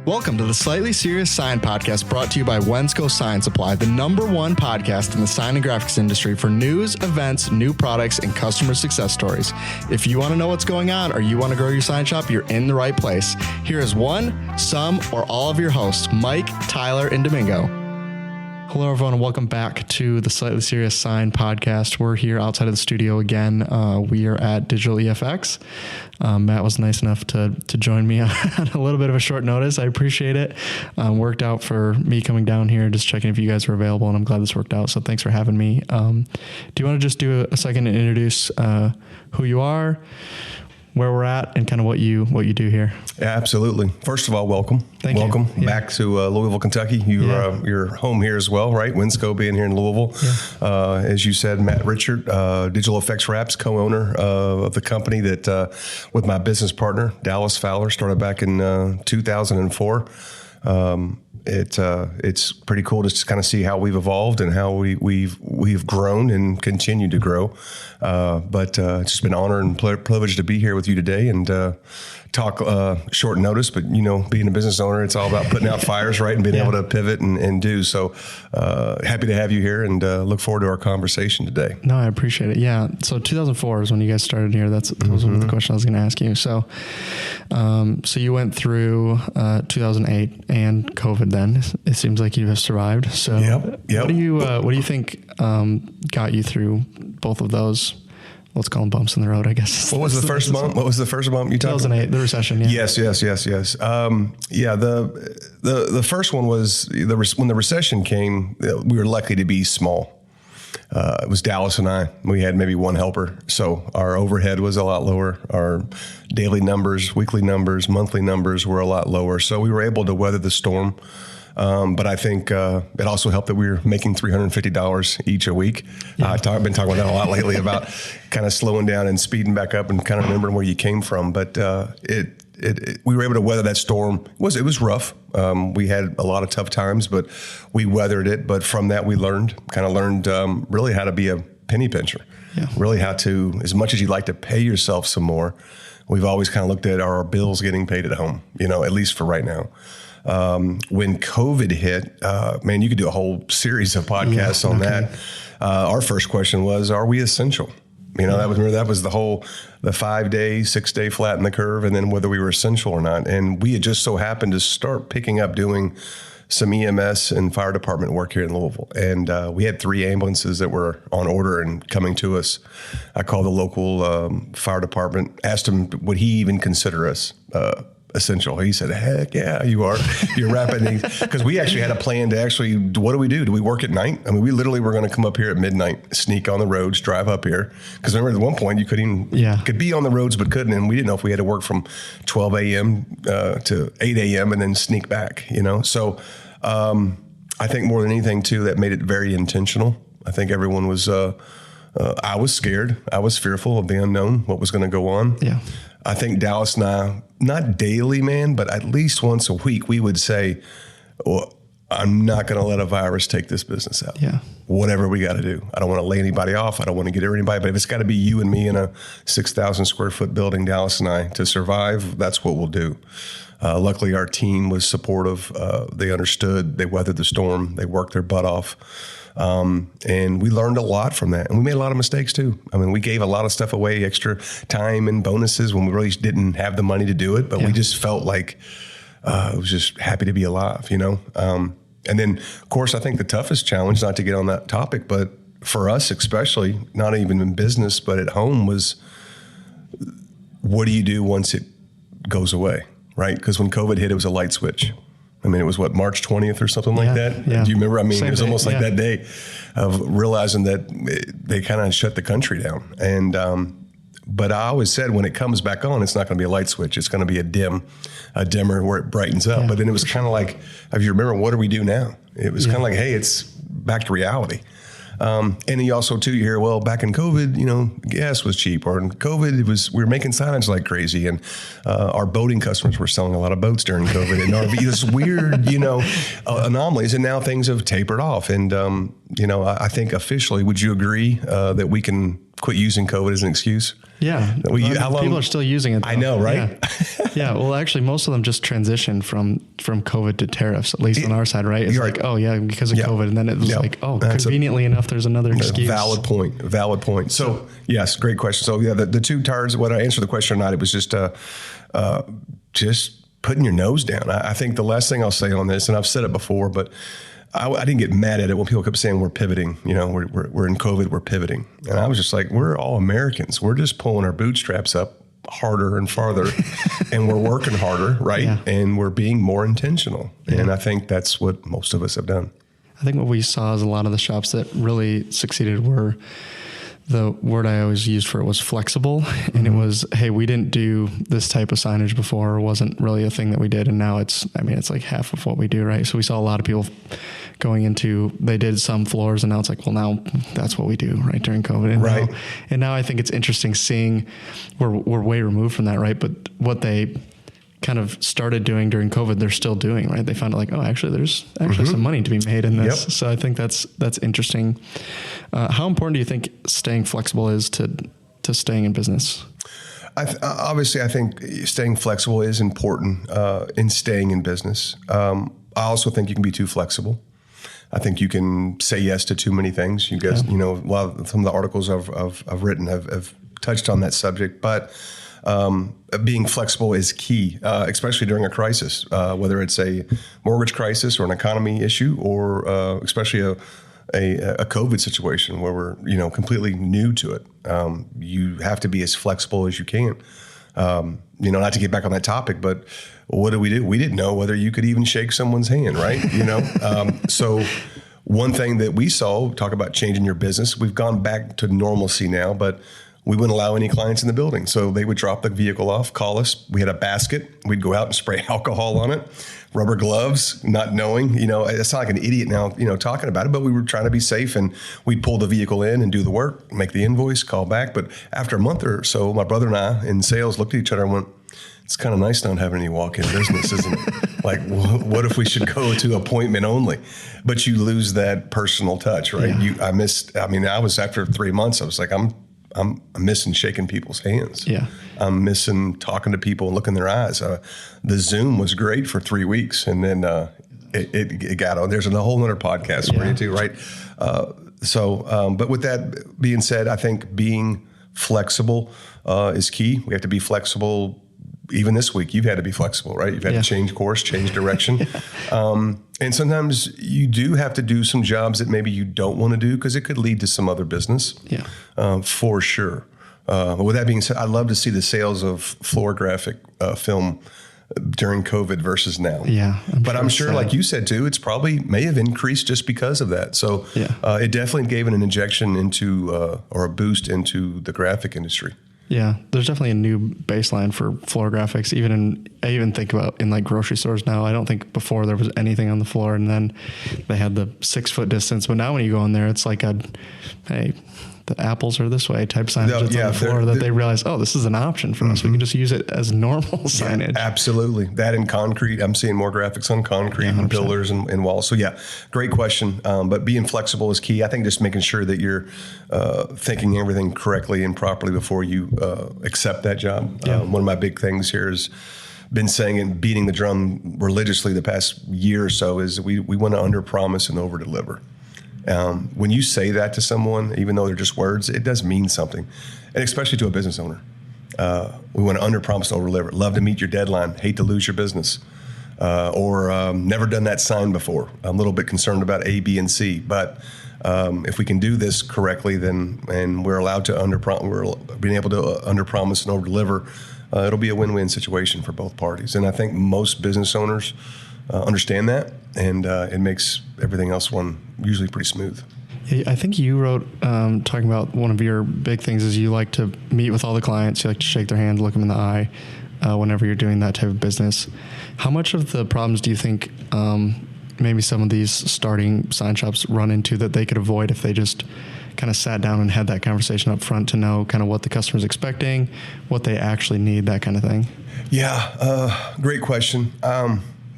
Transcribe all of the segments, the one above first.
Welcome to the Slightly Serious Sign Podcast, brought to you by Wensco Sign Supply, the #1 podcast in the sign and graphics industry for news, events, new products, and customer success stories. If you want to know what's going on or you want to grow your sign shop, you're in the right place. Here is one, some, or all of your hosts, Mike, Tyler, and Domingo. Hello, everyone, and welcome back to the Slightly Serious Sign Podcast. We're here outside of the studio again. We are at Digital EFX. Matt was nice enough to join me on a little bit of a short notice. I appreciate it. Worked out for me coming down here, just checking if you guys were available, and I'm glad this worked out. So thanks for having me. Do you want to just do a second to introduce who you are, where we're at, and kind of what you do here? Yeah, absolutely. First of all, welcome. Thank you. Welcome back to Louisville, Kentucky. You're home here as well, right? Wensco being here in Louisville. Yeah. As you said, Matt Richart, Digital EFX Wraps, co-owner of the company that, with my business partner, Dallas Fowler, started back in 2004. It's pretty cool just to kind of see how we've evolved and how we've grown and continue to grow. But it's just been an honor and privilege to be here with you today and talk short notice. But, you know, being a business owner, it's all about putting out fires, right, and being able to pivot and do. So happy to have you here and look forward to our conversation today. No, I appreciate it. Yeah. So 2004 is when you guys started here. That was the question I was going to ask you. So so you went through 2008 and COVID then. It seems like you have survived. So Yep. what do you think got you through both of those? Let's call them bumps in the road, I guess. What was the first bump? What was the first bump you talked about? 2008, the recession. Yeah. Yes. The first one was when the recession came. We were lucky to be small. It was Dallas and I. We had maybe one helper, so our overhead was a lot lower. Our daily numbers, weekly numbers, monthly numbers were a lot lower. So we were able to weather the storm. But I think it also helped that we were making $350 each a week. Yeah. I've been talking about that a lot lately about kind of slowing down and speeding back up and kind of remembering where you came from. But we were able to weather that storm. It was rough. We had a lot of tough times, but we weathered it. But from that, we learned really how to be a penny pincher. Yeah. Really how to, as much as you'd like to pay yourself some more, we've always kind of looked at our bills getting paid at home, at least for right now. When COVID hit, man, you could do a whole series of podcasts on that. Our first question was, are we essential? That was the 5-day, 6-day flatten the curve, and then whether we were essential or not. And we had just so happened to start picking up doing some EMS and fire department work here in Louisville. And we had 3 ambulances that were on order and coming to us. I called the local fire department, asked him, would he even consider us essential? He said, heck yeah, you are. You're rapid. Because we actually had a plan to actually, what do we do? Do we work at night? I mean, we literally were going to come up here at midnight, sneak on the roads, drive up here. Because remember at one point you could be on the roads but couldn't. And we didn't know if we had to work from 12 a.m. To 8 a.m. and then sneak back, So I think more than anything, too, that made it very intentional. I think everyone was, I was scared. I was fearful of the unknown, what was going to go on. Yeah. I think Dallas and I, not daily, man, but at least once a week, we would say, well, I'm not going to let a virus take this business out. Yeah. Whatever we got to do. I don't want to lay anybody off. I don't want to get anybody. But if it's got to be you and me in a 6,000 square foot building, Dallas and I, to survive, that's what we'll do. Luckily, our team was supportive. They understood. They weathered the storm. They worked their butt off. And we learned a lot from that. And we made a lot of mistakes too. I mean, we gave a lot of stuff away, extra time and bonuses when we really didn't have the money to do it. But we just felt like it was just happy to be alive, And then, of course, I think the toughest challenge, not to get on that topic, but for us especially, not even in business, but at home, was what do you do once it goes away, right? Because when COVID hit, it was a light switch. I mean, it was March 20th or something like that? Yeah. Do you remember? I mean, it was almost like that day of realizing that they kind of shut the country down. And, but I always said when it comes back on, it's not going to be a light switch. It's going to be a dimmer where it brightens up. But then it was kind of like, if you remember, what do we do now? It was kind of like, hey, it's back to reality. And you also too, you hear, well, back in COVID, gas was cheap, or in COVID, we were making signage like crazy. And, our boating customers were selling a lot of boats during COVID and RV, this weird, anomalies. And now things have tapered off. And, I think officially, would you agree, that we can quit using COVID as an excuse. Yeah. How long? People are still using it, though. I know, right? Yeah. Well, actually, most of them just transitioned from COVID to tariffs, at least on our side, right? It's like, right. Oh, yeah, because of COVID. And then it was like, oh, conveniently enough, there's another excuse. Valid point. So, yes, great question. So, yeah, the two tires, when I answered the question or not, it was just putting your nose down. I think the last thing I'll say on this, and I've said it before, but I didn't get mad at it when people kept saying we're pivoting. We're in COVID, we're pivoting. And I was just like, we're all Americans. We're just pulling our bootstraps up harder and farther, and we're working harder, right? Yeah. And we're being more intentional. Yeah. And I think that's what most of us have done. I think what we saw is a lot of the shops that really succeeded were, the word I always used for it was flexible. And it was, hey, we didn't do this type of signage before. It wasn't really a thing that we did. And now it's like half of what we do, right? So we saw a lot of people going into, they did some floors, and now it's like, well, now that's what we do, right, during COVID. And right. Now I think it's interesting seeing, we're way removed from that, right? But what they kind of started doing during COVID, they're still doing, right? They found out like, oh, actually, there's actually some money to be made in this. Yep. So I think that's interesting. How important do you think staying flexible is to staying in business? Obviously, I think staying flexible is important in staying in business. I also think you can be too flexible. I think you can say yes to too many things. You guys, some of the articles I've written have touched on that subject, but being flexible is key, especially during a crisis, whether it's a mortgage crisis or an economy issue, or especially a COVID situation where we're completely new to it. You have to be as flexible as you can. Not to get back on that topic, but what do? We didn't know whether you could even shake someone's hand, right? So one thing that we saw, talk about changing your business, we've gone back to normalcy now, but we wouldn't allow any clients in the building. So they would drop the vehicle off, call us. We had a basket. We'd go out and spray alcohol on it, rubber gloves, not knowing, I sound like an idiot now, talking about it, but we were trying to be safe, and we'd pull the vehicle in and do the work, make the invoice, call back. But after a month or so, my brother and I in sales looked at each other and went, it's kind of nice not having any walk-in business, isn't it? Like, what if we should go to appointment only? But you lose that personal touch, right? Yeah. I was after 3 months, I was like, I'm missing shaking people's hands. Yeah. I'm missing talking to people and looking in their eyes. The Zoom was great for 3 weeks, and then it got on. There's a whole other podcast for you too, right? But with that being said, I think being flexible is key. We have to be flexible. Even this week, you've had to be flexible, right? You've had to change course, change direction. And sometimes you do have to do some jobs that maybe you don't want to do because it could lead to some other business, for sure. But with that being said, I'd love to see the sales of floor graphic film during COVID versus now. Yeah. I'm sure, like you said too, it's probably may have increased just because of that. So it definitely gave an injection into or a boost into the graphic industry. Yeah, there's definitely a new baseline for floor graphics. I even think about in like grocery stores now. I don't think before there was anything on the floor, and then they had the 6 foot distance. But now when you go in there, it's like hey, the apples are this way type signage on the floor that they realize, oh, this is an option for us. We can just use it as normal signage. Absolutely. That in concrete, I'm seeing more graphics on concrete and pillars and walls. So great question. But being flexible is key. I think just making sure that you're thinking everything correctly and properly before you accept that job. One of my big things here is been saying and beating the drum religiously the past year or so is we want to under promise and over deliver. When you say that to someone, even though they're just words, it does mean something, and especially to a business owner. We want to under-promise and over-deliver. Love to meet your deadline. Hate to lose your business. Or never done that sign before. I'm a little bit concerned about A, B, and C. But if we can do this correctly, and we're allowed to we're being able to under-promise and over-deliver, it'll be a win-win situation for both parties. And I think most business owners understand that, and it makes everything else run usually pretty smooth. I think you wrote, talking about one of your big things is you like to meet with all the clients. You like to shake their hand, look them in the eye whenever you're doing that type of business. How much of the problems do you think maybe some of these starting sign shops run into that they could avoid if they just kind of sat down and had that conversation up front to know kind of what the customer's expecting, what they actually need, that kind of thing? Yeah, great question.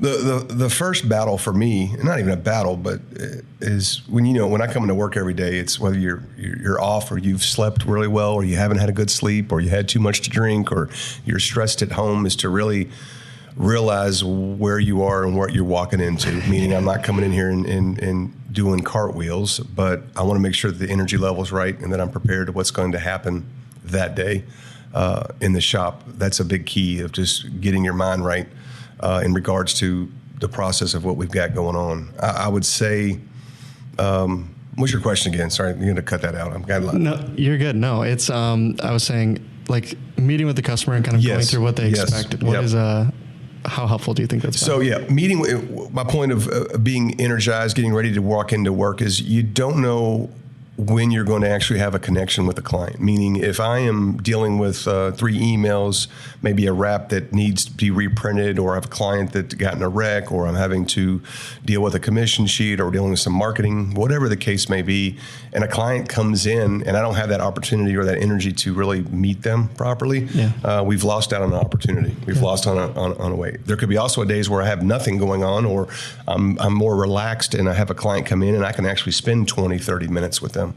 The first battle for me, not even a battle, but is when I come into work every day, it's whether you're off or you've slept really well or you haven't had a good sleep or you had too much to drink or you're stressed at home, is to really realize where you are and what you're walking into. Meaning I'm not coming in here and doing cartwheels, but I want to make sure that the energy level is right and that I'm prepared to what's going to happen that day in the shop. That's a big key of just getting your mind right in regards to the process of what we've got going on. I would say, what's your question again? Sorry, you're going to cut that out. I've got a lot. No, you're good. No, it's, I was saying, like, meeting with the customer and kind of going through what they expect. What is, how helpful do you think that's been? So, my point of being energized, getting ready to walk into work is you don't know when you're going to actually have a connection with the client. Meaning, if I am dealing with 3 emails, maybe a wrap that needs to be reprinted, or I have a client that got in a wreck, or I'm having to deal with a commission sheet or dealing with some marketing, whatever the case may be, and a client comes in and I don't have that opportunity or that energy to really meet them properly, we've lost out on an opportunity. We've lost on a way. There could be also days where I have nothing going on, or I'm more relaxed and I have a client come in and I can actually spend 20, 30 minutes with them.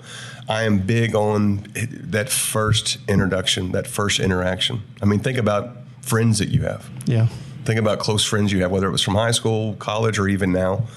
I am big on that first introduction, that first interaction. I mean, think about friends that you have. Yeah. Think about close friends you have, whether it was from high school, college, or even now.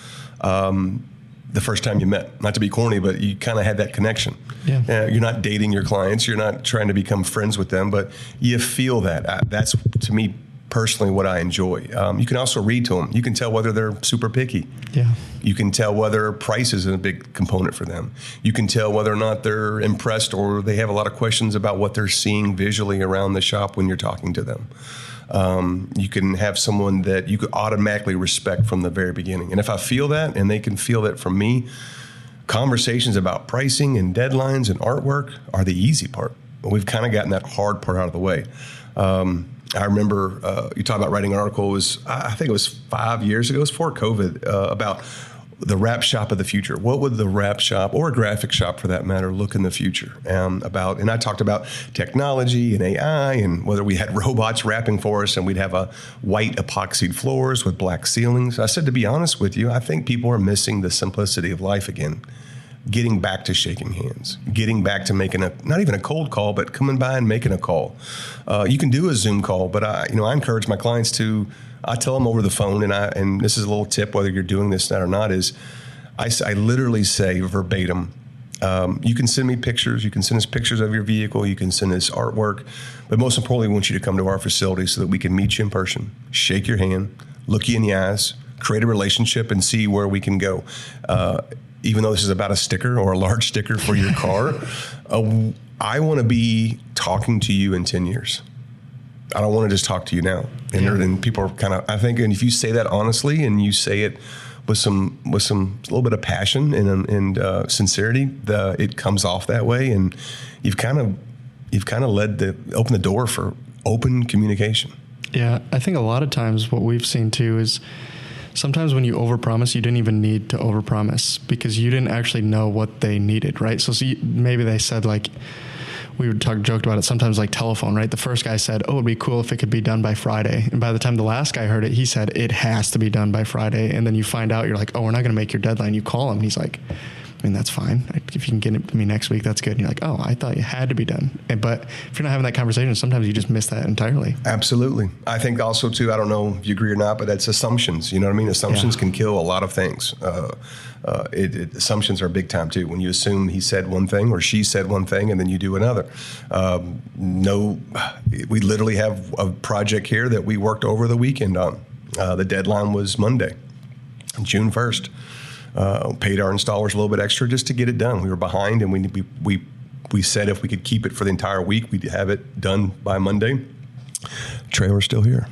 The first time you met, not to be corny, but you kind of had that connection. Yeah. You're not dating your clients. You're not trying to become friends with them, but you feel that. That's, to me, personally what I enjoy. You can also read to them. You can tell whether they're super picky. Yeah. You can tell whether price is a big component for them. You can tell whether or not they're impressed or they have a lot of questions about what they're seeing visually around the shop when you're talking to them. You can have someone that you could automatically respect from the very beginning. And if I feel that and they can feel that from me, conversations about pricing and deadlines and artwork are the easy part. We've kind of gotten that hard part out of the way. I remember you talk about writing an article. I think it was 5 years ago. It was before COVID, about the wrap shop of the future. What would the wrap shop, or a graphic shop for that matter, look in the future? And I talked about technology and AI and whether we had robots wrapping for us and we'd have a white epoxied floors with black ceilings. I said, to be honest with you, I think people are missing the simplicity of life again. Getting back to shaking hands, getting back to making not even a cold call, but coming by and making a call. You can do a Zoom call, but I encourage my clients to, I tell them over the phone, and this is a little tip, whether you're doing this or not, is I literally say verbatim, you can send me pictures, you can send us pictures of your vehicle, you can send us artwork, but most importantly, we want you to come to our facility so that we can meet you in person, shake your hand, look you in the eyes, create a relationship, and see where we can go. Even though this is about a sticker or a large sticker for your car, I want to be talking to you in 10 years. I don't want to just talk to you now. And people are kind of, I think, and if you say that honestly and you say it with some little bit of passion and sincerity, it comes off that way. And you've kind of opened the door for open communication. Yeah. I think a lot of times what we've seen too is, sometimes when you overpromise, you didn't even need to overpromise because you didn't actually know what they needed, right? So maybe they said, like, we would joked about it sometimes, like telephone, right? The first guy said, oh, it'd be cool if it could be done by Friday. And by the time the last guy heard it, he said, it has to be done by Friday. And then you find out, you're like, oh, we're not going to make your deadline. You call him and he's like, I mean, that's fine. If you can get it to me next week, that's good. And you're like, oh, I thought you had to be done. But if you're not having that conversation, sometimes you just miss that entirely. Absolutely. I think also, too, I don't know if you agree or not, but that's assumptions. You know what I mean? Assumptions can kill a lot of things. Assumptions are big time, too. When you assume he said one thing or she said one thing and then you do another. We literally have a project here that we worked over the weekend on. The deadline was Monday, June 1st. Paid our installers a little bit extra just to get it done. We were behind, and we said if we could keep it for the entire week, we'd have it done by Monday. Trailer's still here,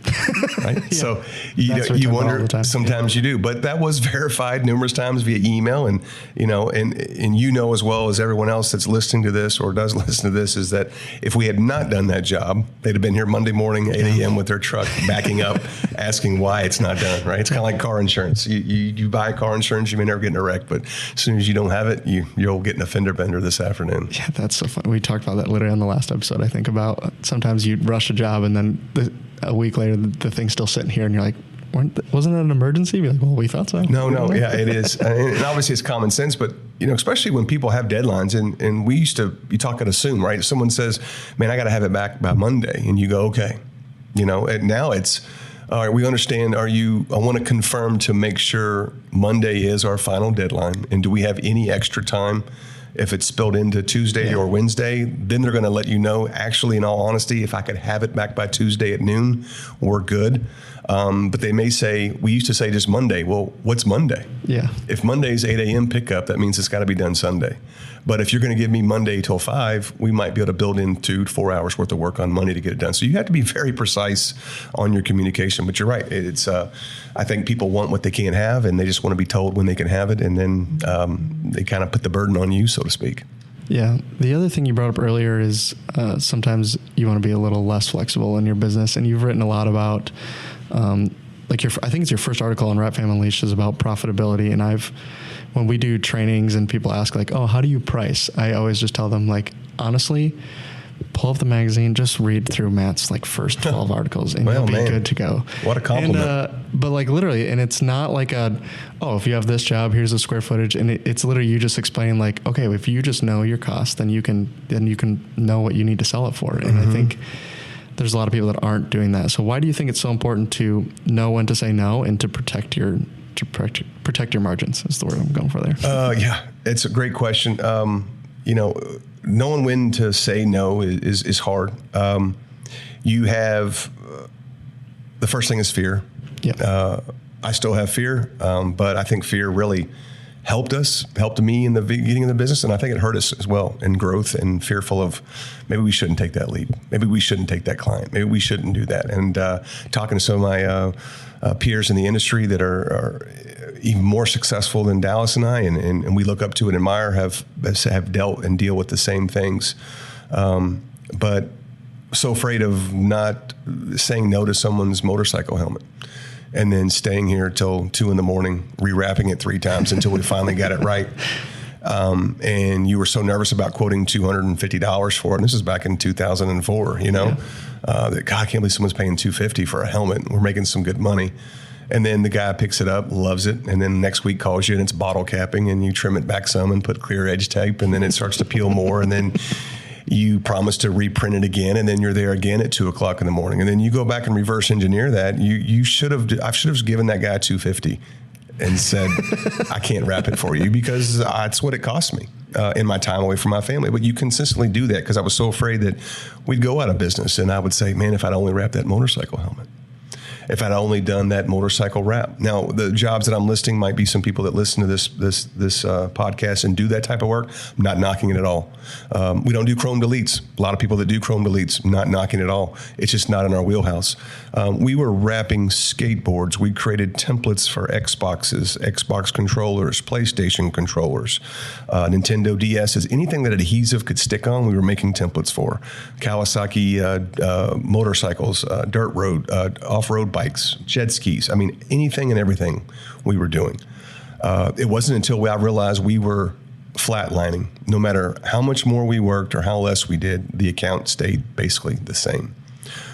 right? Yeah. So you wonder, sometimes you do, but that was verified numerous times via email, and as well as everyone else that's listening to this or does listen to this, is that if we had not done that job, they'd have been here Monday morning, 8 a.m. with their truck backing up, asking why it's not done, right? It's kind of like car insurance. You buy car insurance, you may never get in a wreck, but as soon as you don't have it, you'll get in a fender bender this afternoon. Yeah, that's so fun. We talked about that literally on the last episode, I think, about sometimes you rush a job and then a week later the thing's still sitting here and you're like, wasn't it an emergency? Be like, well, we thought so. No, yeah, it is. And obviously it's common sense, but especially when people have deadlines and you talk and assume, right? If someone says, man, I got to have it back by Monday, and you go, okay, and now it's, all right, we understand. I want to confirm to make sure Monday is our final deadline. And do we have any extra time? If it's spilled into Tuesday or Wednesday, then they're going to let you know, actually, in all honesty, if I could have it back by Tuesday at noon, we're good. But they may say, we used to say just Monday. Well, what's Monday? Yeah. If Monday's 8 a.m. pickup, that means it's got to be done Sunday. But if you're going to give me Monday till 5, we might be able to build in 2 to 4 hours worth of work on Monday to get it done. So you have to be very precise on your communication. But you're right. It's I think people want what they can't have, and they just want to be told when they can have it. And then they kind of put the burden on you, so to speak. Yeah. The other thing you brought up earlier is sometimes you want to be a little less flexible in your business. And you've written a lot about, I think it's your first article on Wrap Fam Unleashed is about profitability. And when we do trainings and people ask like, oh, how do you price? I always just tell them like, honestly, pull up the magazine, just read through Matt's first 12 articles and you'll be good to go. What a compliment. And, but literally, and it's not like if you have this job, here's the square footage. And it's literally you just explaining okay, if you just know your cost, then you can know what you need to sell it for. And I think there's a lot of people that aren't doing that. So why do you think it's so important to know when to say no and to protect your margins? Is the word I'm going for there. Yeah, it's a great question. Knowing when to say no is hard. You have the first thing is fear. Yeah. I still have fear, but I think fear really helped me in the beginning of the business, and I think it hurt us as well in growth and fearful of maybe we shouldn't take that lead, maybe we shouldn't take that client, maybe we shouldn't do that. And talking to some of my peers in the industry that are even more successful than Dallas and I, and we look up to and admire, have dealt and deal with the same things, but so afraid of not saying no to someone's motorcycle helmet. And then staying here till 2 a.m, rewrapping it 3 times until we finally got it right. And you were so nervous about quoting $250 for it. And this is back in 2004, that God, I can't believe someone's paying $250 for a helmet. We're making some good money. And then the guy picks it up, loves it, and then next week calls you and it's bottle capping, and you trim it back some and put clear edge tape, and then it starts to peel more, and then you promise to reprint it again, and then you're there again at 2 a.m, and then you go back and reverse engineer that. I should have given that guy $250 and said, I can't wrap it for you because that's what it cost me in my time away from my family. But you consistently do that because I was so afraid that we'd go out of business, and I would say, man, if I'd only wrapped that motorcycle helmet. If I'd only done that motorcycle wrap. Now, the jobs that I'm listing might be some people that listen to this podcast and do that type of work. I'm not knocking it at all. We don't do chrome deletes. A lot of people that do chrome deletes, not knocking it at all. It's just not in our wheelhouse. We were wrapping skateboards. We created templates for Xboxes, Xbox controllers, PlayStation controllers, Nintendo DSs, anything that adhesive could stick on, we were making templates for. Kawasaki motorcycles, dirt road, off-road bikes, jet skis. I mean, anything and everything we were doing. It wasn't until I realized we were flatlining. No matter how much more we worked or how less we did, the account stayed basically the same.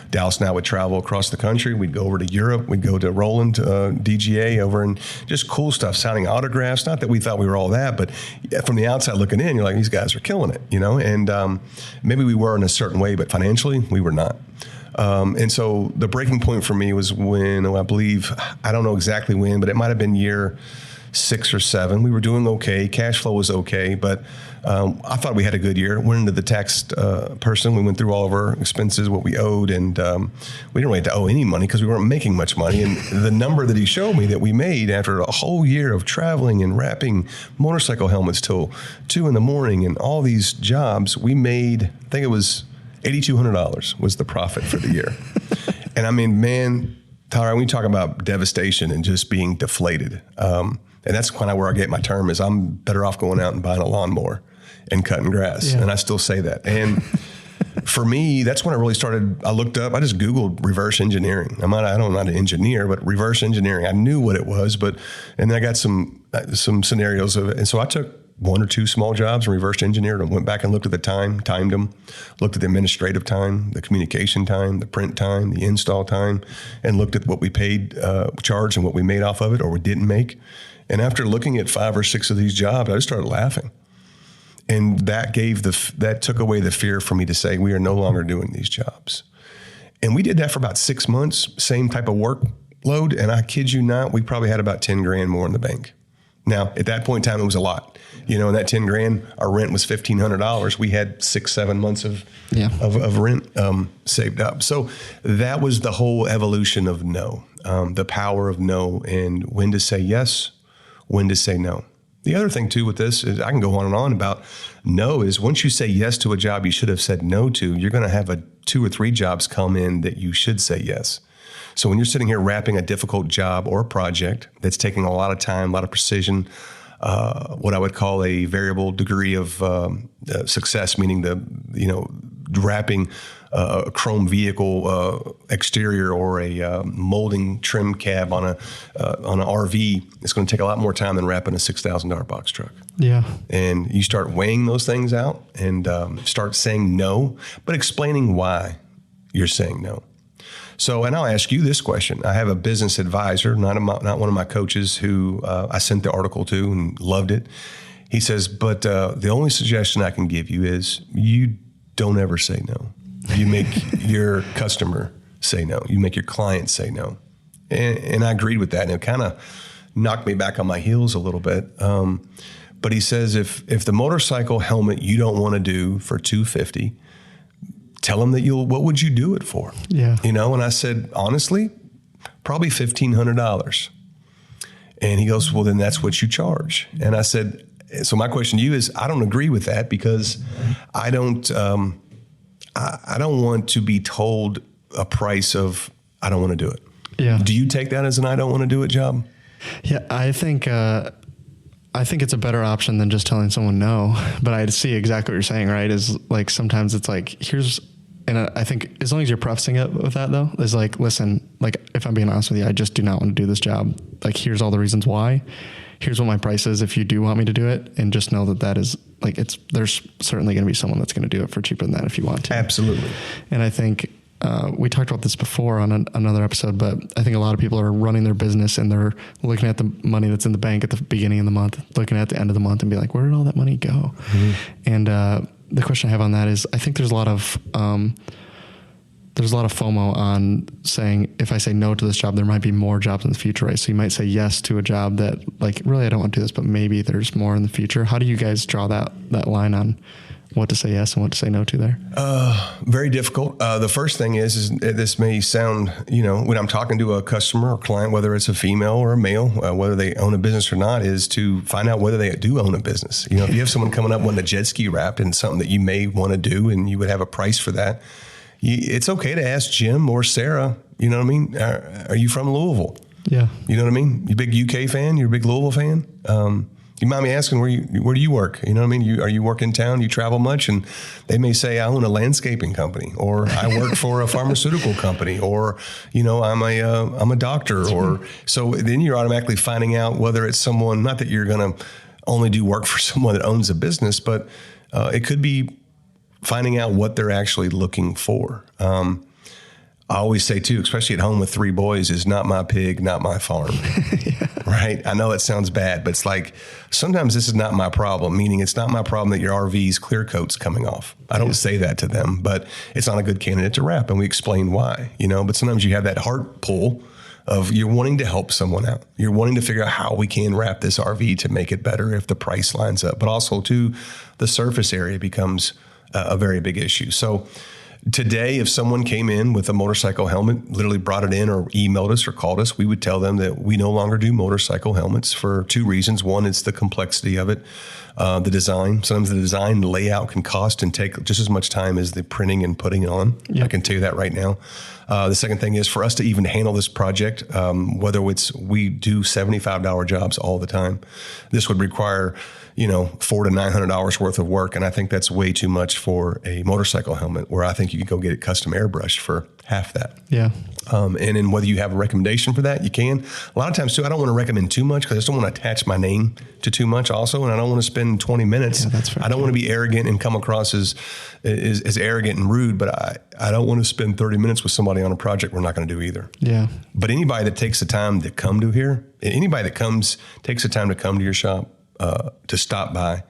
Dallas and I would travel across the country. We'd go over to Europe. We'd go to Roland, DGA over, and just cool stuff, signing autographs. Not that we thought we were all that, but from the outside looking in, you're like, these guys are killing it, And maybe we were in a certain way, but financially, we were not. And so the breaking point for me was when, I believe, I don't know exactly when, but it might have been year 6 or 7. We were doing okay. Cash flow was okay, but I thought we had a good year. Went into the tax person. We went through all of our expenses, what we owed, and we didn't really have to owe any money because we weren't making much money. And the number that he showed me that we made after a whole year of traveling and wrapping motorcycle helmets till 2 a.m. and all these jobs, we made, I think it was $8,200 was the profit for the year. And I mean, man, Tyler, when you talk about devastation and just being deflated, and that's kind of where I get my term is I'm better off going out and buying a lawnmower and cutting grass. Yeah. And I still say that. And for me, that's when I really started. I looked up, I just Googled reverse engineering. I'm not an engineer, but reverse engineering. I knew what it was, and then I got some scenarios of it. And so I took one or two small jobs and reverse engineered them, went back and looked at the time, timed them, looked at the administrative time, the communication time, the print time, the install time, and looked at what we paid, charged and what we made off of it or we didn't make. And after looking at 5 or 6 of these jobs, I just started laughing. And that took away the fear for me to say, we are no longer doing these jobs. And we did that for about 6 months, same type of workload. And I kid you not, we probably had about 10 grand more in the bank. Now, at that point in time, it was a lot. And that 10 grand, our rent was $1,500. We had 6-7 months of rent saved up. So that was the whole evolution of no, the power of no, and when to say yes, when to say no. The other thing, too, with this is I can go on and on about no is once you say yes to a job you should have said no to, you're going to have 2 or 3 jobs come in that you should say yes. So when you're sitting here wrapping a difficult job or a project that's taking a lot of time, a lot of precision, what I would call a variable degree of success, meaning wrapping a chrome vehicle exterior or a molding trim cab on an RV, it's going to take a lot more time than wrapping a $6,000 box truck. Yeah. And you start weighing those things out and start saying no, but explaining why you're saying no. So, and I'll ask you this question. I have a business advisor, not one of my coaches, who I sent the article to and loved it. He says, but the only suggestion I can give you is you don't ever say no. You make your customer say no. You make your client say no. And I agreed with that. And it kind of knocked me back on my heels a little bit. But he says, if the motorcycle helmet you don't want to do for $250, tell them that what would you do it for? Yeah. And I said, honestly, probably $1,500. And he goes, well, then that's what you charge. And I said, so my question to you is, I don't agree with that because I don't want to be told a price of, I don't want to do it. Yeah. Do you take that as an I don't want to do it job? Yeah, I think it's a better option than just telling someone no, but I see exactly what you're saying, right? Is like, sometimes it's like, and I think as long as you're prefacing it with that though, is like, listen, like if I'm being honest with you, I just do not want to do this job. Like, here's all the reasons why, here's what my price is if you do want me to do it. And just know that is like, there's certainly going to be someone that's going to do it for cheaper than that if you want to. Absolutely. And I think, we talked about this before on another episode, but I think a lot of people are running their business and they're looking at the money that's in the bank at the beginning of the month, looking at the end of the month and be like, where did all that money go? Mm-hmm. And the question I have on that is, I think there's a lot of FOMO on saying, if I say no to this job, there might be more jobs in the future, right? So you might say yes to a job that, like, really, I don't want to do this, but maybe there's more in the future. How do you guys draw that line on what to say yes and what to say no to there? Very difficult. The first thing is this may sound, when I'm talking to a customer or client, whether it's a female or a male, whether they own a business or not, is to find out whether they do own a business. If you have someone coming up wanting a jet ski wrapped and something that you may want to do and you would have a price for that, it's okay to ask Jim or Sarah, you know what I mean? Are you from Louisville? Yeah. You know what I mean? You a big UK fan? You're a big Louisville fan? You mind me asking where do you work? You know what I mean? Are you work in town? You travel much? And they may say, I own a landscaping company, or I work for a pharmaceutical company, or I'm a doctor, or so. Then you're automatically finding out whether it's someone. Not that you're going to only do work for someone that owns a business, but it could be finding out what they're actually looking for. I always say too, especially at home with 3 boys, is not my pig, not my farm. Yeah. Right? I know that sounds bad, but it's like, sometimes this is not my problem, meaning it's not my problem that your RV's clear coat's coming off. I don't say that to them, but it's not a good candidate to wrap. And we explain why, but sometimes you have that heart pull of you're wanting to help someone out. You're wanting to figure out how we can wrap this RV to make it better if the price lines up, but also too, the surface area becomes a very big issue. So today, if someone came in with a motorcycle helmet, literally brought it in or emailed us or called us, we would tell them that we no longer do motorcycle helmets for 2 reasons. One, it's the complexity of it, the design. Sometimes the design layout can cost and take just as much time as the printing and putting it on. Yep. I can tell you that right now. The second thing is, for us to even handle this project, whether we do $75 jobs all the time, this would require $400 to $900 worth of work. And I think that's way too much for a motorcycle helmet, where I think think you could go get it custom airbrushed for half that. Yeah. And then whether you have a recommendation for that, you can. A lot of times too, I don't want to recommend too much because I just don't want to attach my name to too much also. And I don't want to spend 20 minutes. Yeah, that's fair. I don't want to be arrogant and come across as arrogant and rude, but I don't want to spend 30 minutes with somebody on a project we're not going to do either. Yeah. But anybody that takes the time to come to here, anybody that takes the time to come to your shop, to stop by,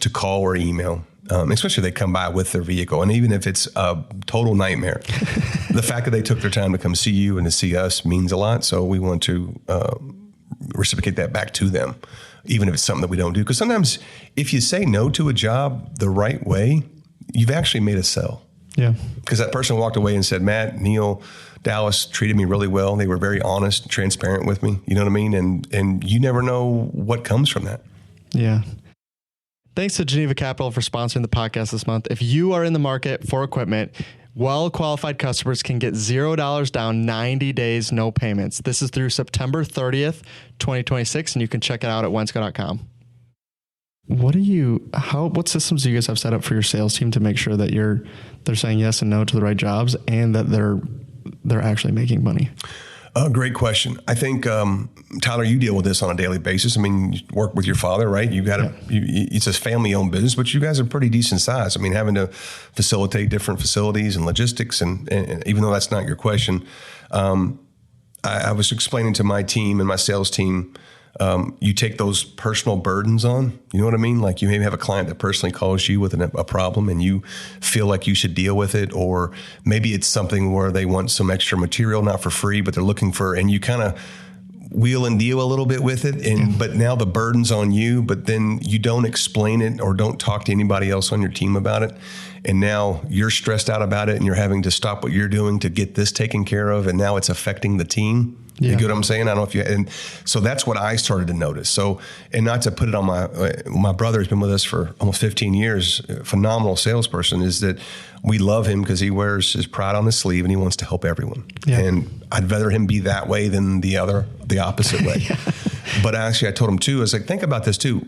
to call or email, especially if they come by with their vehicle. And even if it's a total nightmare, the fact that they took their time to come see you and to see us means a lot. So we want to reciprocate that back to them, even if it's something that we don't do. Because sometimes if you say no to a job the right way, you've actually made a sell. Yeah. Because that person walked away and said, Matt, Neil, Dallas treated me really well. They were very honest, transparent with me. You know what I mean? And you never know what comes from that. Yeah. Thanks to Geneva Capital for sponsoring the podcast this month. If you are in the market for equipment, well-qualified customers can get $0 down 90 days, no payments. This is through September 30th, 2026, and you can check it out at wensco.com. What systems do you guys have set up for your sales team to make sure that they're saying yes and no to the right jobs and that they're actually making money? Great question. I think, Tyler, you deal with this on a daily basis. I mean, you work with your father, right? It's a family-owned business, but you guys are pretty decent size. I mean, having to facilitate different facilities and logistics, and even though that's not your question, I was explaining to my team and my sales team, you take those personal burdens on, you know what I mean? Like you maybe have a client that personally calls you with a problem and you feel like you should deal with it, or maybe it's something where they want some extra material, not for free, but they're looking for, and you kind of wheel and deal a little bit with it. But now the burden's on you, but then you don't explain it or don't talk to anybody else on your team about it. And now you're stressed out about it and you're having to stop what you're doing to get this taken care of. And now it's affecting the team. You get what I'm saying? I don't know if you, and so that's what I started to notice. So, and not to put it on my brother has been with us for almost 15 years, phenomenal salesperson, is that we love him because he wears his pride on his sleeve and he wants to help everyone. Yeah. And I'd rather him be that way than the opposite way. Yeah. But actually I told him too, I was like, think about this too.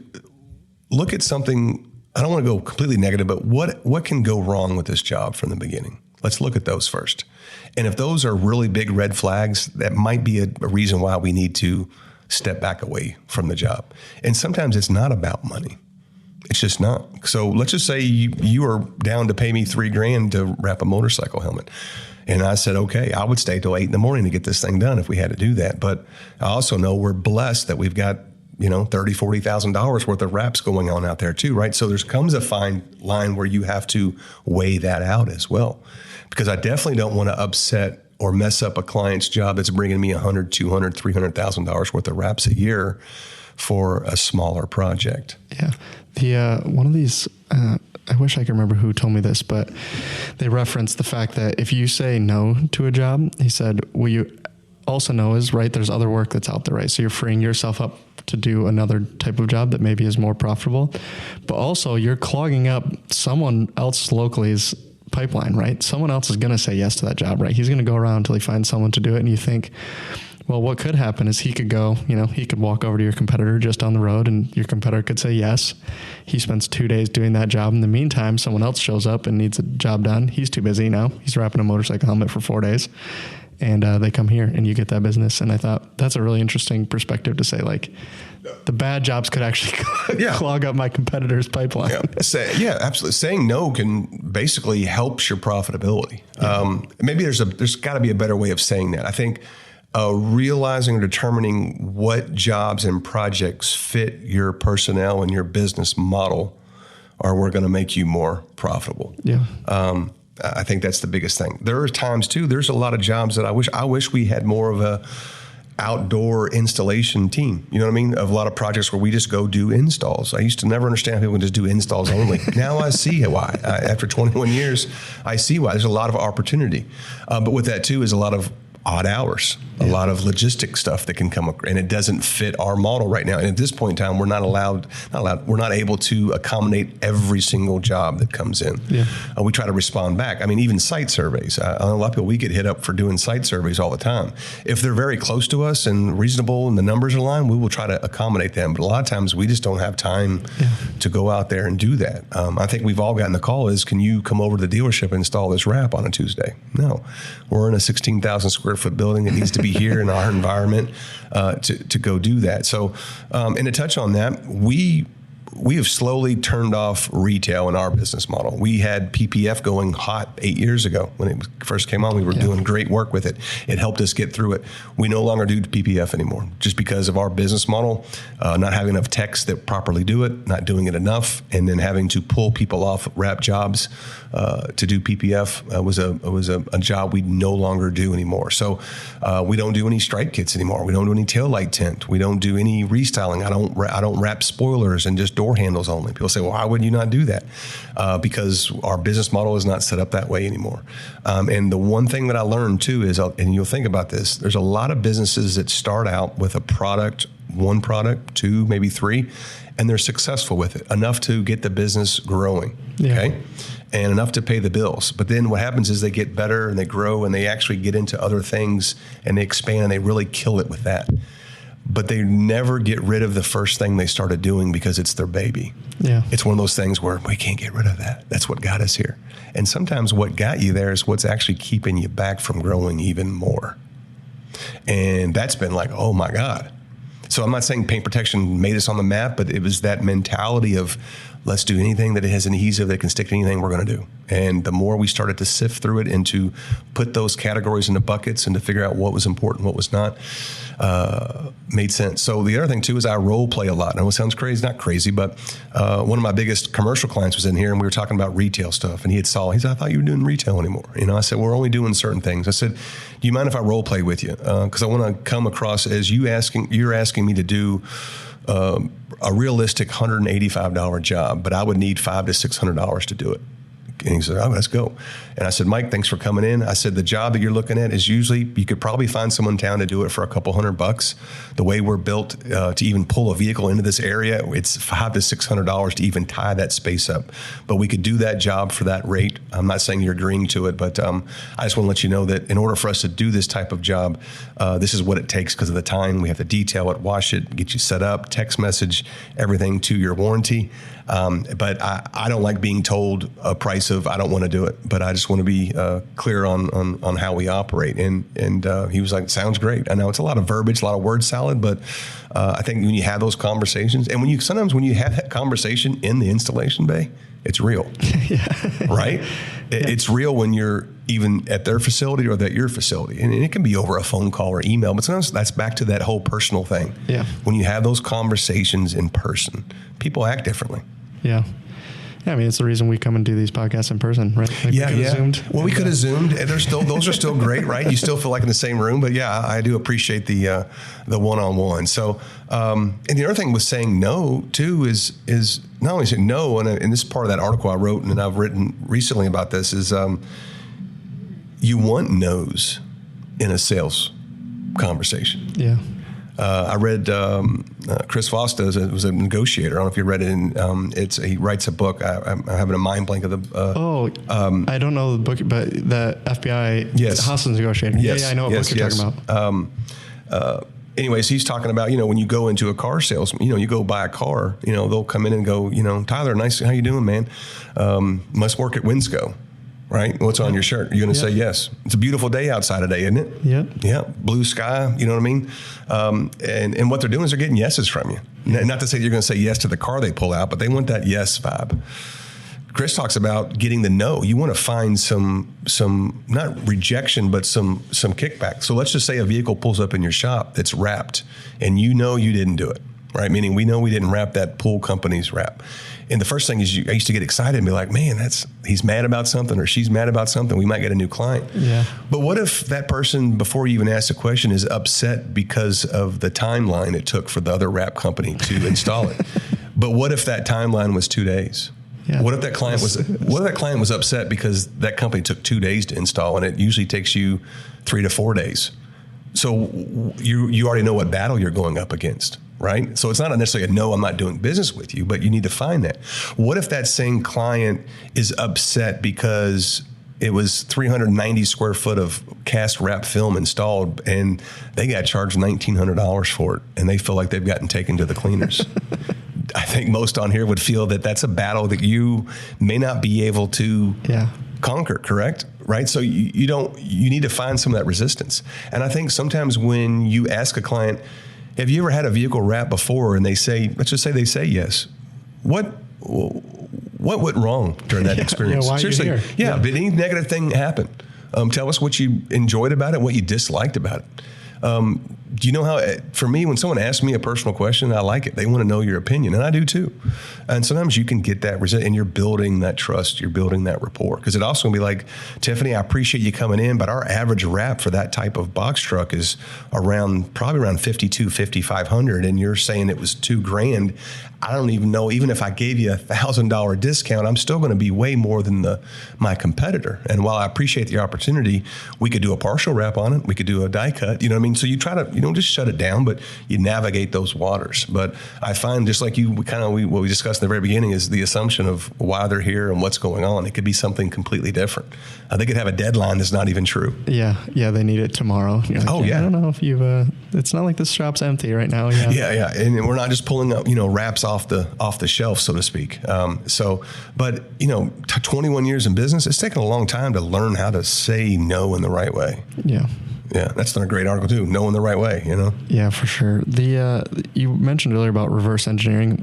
Look at something, I don't want to go completely negative, but what can go wrong with this job from the beginning? Let's look at those first. And if those are really big red flags, that might be a reason why we need to step back away from the job. And sometimes it's not about money. It's just not. So let's just say you are down to pay me $3,000 to wrap a motorcycle helmet. And I said, okay, I would stay till 8 a.m. to get this thing done if we had to do that. But I also know we're blessed that we've got, $30,000, $40,000 worth of wraps going on out there too, right? So there comes a fine line where you have to weigh that out as well. Because I definitely don't want to upset or mess up a client's job that's bringing me $100,000, $200,000, $300,000 worth of wraps a year for a smaller project. Yeah. One of these, I wish I could remember who told me this, but they referenced the fact that if you say no to a job, he said, what you also know is, right, there's other work that's out there, right? So you're freeing yourself up to do another type of job that maybe is more profitable, but also you're clogging up someone else locally's pipeline, right? Someone else is going to say yes to that job, right? He's going to go around until he finds someone to do it. And you think, well, what could happen is he could go, he could walk over to your competitor just on the road and your competitor could say yes. He spends 2 days doing that job. In the meantime, someone else shows up and needs a job done. He's too busy now. He's wrapping a motorcycle helmet for 4 days. And they come here and you get that business. And I thought that's a really interesting perspective to say, like, the bad jobs could actually clog up my competitor's pipeline. Absolutely. Saying no can basically helps your profitability. Yeah. Maybe there's got to be a better way of saying that. I think realizing or determining what jobs and projects fit your personnel and your business model are going to make you more profitable. Yeah. I think that's the biggest thing. There are times too, there's a lot of jobs that I wish we had more of a outdoor installation team. You know what I mean? Of a lot of projects where we just go do installs. I used to never understand how people can just do installs only. Now I see why. After 21 years, I see why. There's a lot of opportunity. But with that too is a lot of odd hours, a lot of logistic stuff that can come up, and it doesn't fit our model right now. And at this point in time, we're not able to accommodate every single job that comes in. Yeah. We try to respond back. I mean, even site surveys. A lot of people, we get hit up for doing site surveys all the time. If they're very close to us and reasonable and the numbers are aligned, we will try to accommodate them. But a lot of times we just don't have time to go out there and do that. I think we've all gotten the call is, can you come over to the dealership and install this wrap on a Tuesday? No. We're in a 16,000 square foot building that needs to be here in our environment to go do that. So, and to touch on that, we have slowly turned off retail in our business model. We had PPF going hot 8 years ago. When it first came on, we were doing great work with it. It helped us get through it. We no longer do PPF anymore, just because of our business model, not having enough techs that properly do it, not doing it enough, and then having to pull people off wrap jobs to do PPF was a job we no longer do anymore. So we don't do any stripe kits anymore. We don't do any taillight tint. We don't do any restyling. I don't wrap spoilers and just door handles only. People say, well, why would you not do that? Because our business model is not set up that way anymore. And the one thing that I learned too is, and you'll think about this, there's a lot of businesses that start out with a product, one product, two, maybe three, and they're successful with it, enough to get the business growing, okay? And enough to pay the bills. But then what happens is they get better and they grow and they actually get into other things and they expand and they really kill it with that. But they never get rid of the first thing they started doing because it's their baby. Yeah. It's one of those things where we can't get rid of that. That's what got us here. And sometimes what got you there is what's actually keeping you back from growing even more. And that's been like, oh my God. So I'm not saying paint protection made us on the map, but it was that mentality of, let's do anything that has an adhesive that can stick to anything we're going to do. And the more we started to sift through it and to put those categories into buckets and to figure out what was important, what was not, made sense. So the other thing too is I role play a lot. I know it sounds crazy, not crazy, but one of my biggest commercial clients was in here and we were talking about retail stuff. And he said, I thought you were doing retail anymore. I said, we're only doing certain things. I said, do you mind if I role play with you? Because I want to come across as you're asking me to do a realistic $185 job, but I would need $500 to $600 to do it. And he said, oh, let's go. And I said, Mike, thanks for coming in. I said, the job that you're looking at is usually, you could probably find someone in town to do it for a couple $100. The way we're built to even pull a vehicle into this area, it's $500 to $600 to even tie that space up. But we could do that job for that rate. I'm not saying you're agreeing to it, but I just want to let you know that in order for us to do this type of job, this is what it takes because of the time. We have to detail it, wash it, get you set up, text message, everything to your warranty. But I don't like being told a price of I don't want to do it, but I just want to be clear on how we operate. And he was like, sounds great. I know it's a lot of verbiage, a lot of word salad, but I think when you have those conversations and sometimes when you have that conversation in the installation bay, it's real, right? It's real when you're even at their facility or at your facility. And it can be over a phone call or email, but sometimes that's back to that whole personal thing. Yeah. When you have those conversations in person, people act differently. Yeah. Yeah, I mean, it's the reason we come and do these podcasts in person, right? Like we could have Zoomed. Well, we could have Zoomed. Those are still great, right? You still feel like in the same room, but yeah, I do appreciate the one-on-one. So, and the other thing with saying no too is not only saying no, and this is part of that article I wrote and I've written recently about this is you want no's in a sales conversation. Yeah. I read Chris Fosta was a negotiator. I don't know if you read it. He writes a book. I'm having a mind blank of the. I don't know the book, but the FBI hostage negotiator. Yes, yeah, I know what book you're talking about. Anyways, he's talking about, when you go into a car sales, you go buy a car, they'll come in and go, Tyler, nice, how you doing, man? Must work at Wensco. Right? What's on your shirt? You're going to say yes. It's a beautiful day outside today, isn't it? Yeah. Yeah. Blue sky. You know what I mean? And what they're doing is they're getting yeses from you. Not to say you're going to say yes to the car they pull out, but they want that yes vibe. Chris talks about getting the no. You want to find some not rejection, but some kickback. So let's just say a vehicle pulls up in your shop that's wrapped, and you didn't do it. Right? Meaning we know we didn't wrap that pool company's wrap. And the first thing is I used to get excited and be like, man, he's mad about something or she's mad about something. We might get a new client. Yeah. But what if that person, before you even ask the question, is upset because of the timeline it took for the other wrap company to install it? But what if that timeline was 2 days? Yeah. What if that client was upset because that company took 2 days to install, and it usually takes you 3 to 4 days? So you already know what battle you're going up against, right? So it's not necessarily a no, I'm not doing business with you, but you need to find that. What if that same client is upset because it was 390 square foot of cast wrap film installed and they got charged $1,900 for it, and they feel like they've gotten taken to the cleaners? I think most on here would feel that that's a battle that you may not be able to conquer, correct? Right? So you need to find some of that resistance. And I think sometimes when you ask a client, have you ever had a vehicle wrap before? And they say, let's just say they say yes. What went wrong during that experience? Why Seriously. are you here? Did any negative thing happen? Tell us what you enjoyed about it, what you disliked about it. Do you know how, for me, when someone asks me a personal question, I like it. They want to know your opinion, and I do too. And sometimes you can get that result, and you're building that trust, you're building that rapport. Because it also can be like, Tiffany, I appreciate you coming in, but our average wrap for that type of box truck is probably around $5,200-$5,500, and you're saying it was $2,000. I don't even know, even if I gave you $1,000 discount, I'm still going to be way more than my competitor. And while I appreciate the opportunity, we could do a partial wrap on it. We could do a die cut. You know what I mean? So you try to, you don't just shut it down, but you navigate those waters. But I find, just like what we discussed in the very beginning, is the assumption of why they're here and what's going on. It could be something completely different. They could have a deadline that's not even true. Yeah, they need it tomorrow. Like, I don't know if you've. It's not like this shop's empty right now. Yeah, and we're not just pulling up, wraps off the shelf, so to speak. But 21 years in business, it's taken a long time to learn how to say no in the right way. Yeah, that's done a great article too. No in the right way, Yeah, for sure. You mentioned earlier about reverse engineering.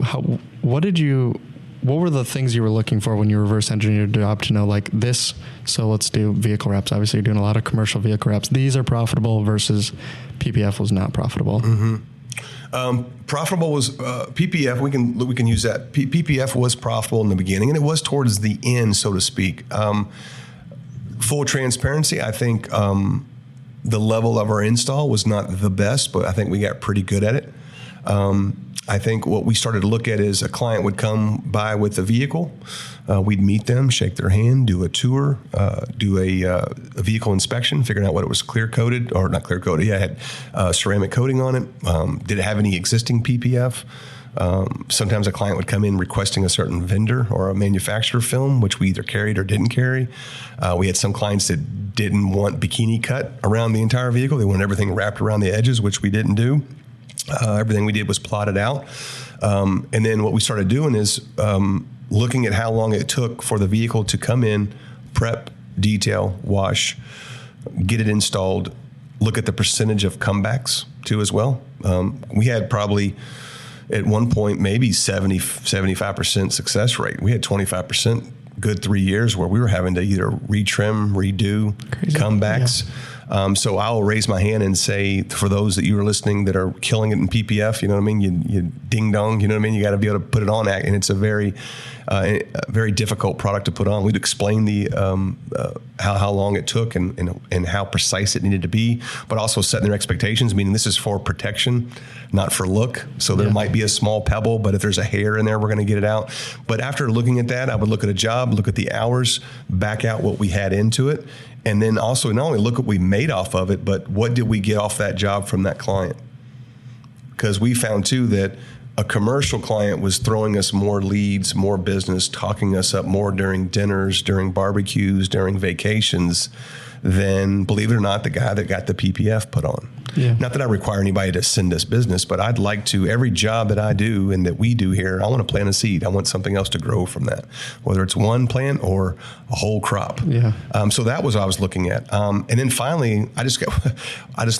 What were the things you were looking for when you reverse engineered your job to know like this? So let's do vehicle wraps. Obviously, you're doing a lot of commercial vehicle wraps. These are profitable versus PPF was not profitable. Mm-hmm. Profitable was PPF. We can use that. PPF was profitable in the beginning, and it was towards the end, so to speak. Full transparency, I think the level of our install was not the best, but I think we got pretty good at it. I think what we started to look at is a client would come by with a vehicle. We'd meet them, shake their hand, do a tour, do a vehicle inspection, figuring out what it was clear-coated, or not clear-coated. Yeah, it had ceramic coating on it. Did it have any existing PPF? Sometimes a client would come in requesting a certain vendor or a manufacturer film, which we either carried or didn't carry. We had some clients that didn't want bikini cut around the entire vehicle. They wanted everything wrapped around the edges, which we didn't do. Everything we did was plotted out. And then what we started doing is looking at how long it took for the vehicle to come in, prep, detail, wash, get it installed, look at the percentage of comebacks too as well. We had probably at one point maybe 75% success rate. We had 25% good 3 years where we were having to either retrim, redo, comebacks. Yeah. So I'll raise my hand and say, for those that you are listening that are killing it in PPF, you know what I mean? You ding dong, you know what I mean? You got to be able to put it on, and it's a very difficult product to put on. We'd explain the how long it took and how precise it needed to be, but also setting their expectations, meaning this is for protection, not for look. So there might be a small pebble, but if there's a hair in there, we're going to get it out. But after looking at that, I would look at a job, look at the hours, back out what we had into it, and then also not only look at what we made off of it, but what did we get off that job from that client? Because we found too that a commercial client was throwing us more leads, more business, talking us up more during dinners, during barbecues, during vacations than, believe it or not, the guy that got the PPF put on. Yeah. Not that I require anybody to send us business, but I'd like to, every job that I do and that we do here, I want to plant a seed. I want something else to grow from that, whether it's one plant or a whole crop. Yeah. So that was what I was looking at. And then finally, I just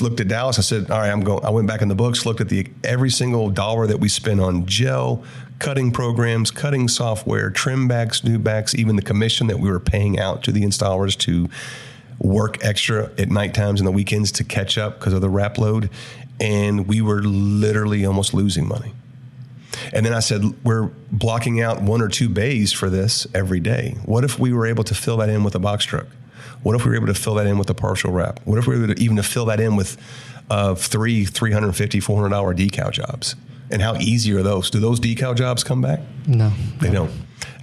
looked at Dallas. I said, all right, I went back in the books, looked at every single dollar that we spent on gel, cutting programs, cutting software, trim backs, new backs, even the commission that we were paying out to the installers to work extra at night times and the weekends to catch up because of the wrap load. And we were literally almost losing money. And then I said, we're blocking out 1 or 2 bays for this every day. What if we were able to fill that in with a box truck? What if we were able to fill that in with a partial wrap? What if we were able to even fill that in with $350, $400 decal jobs? And how easy are those? Do those decal jobs come back? No. They don't.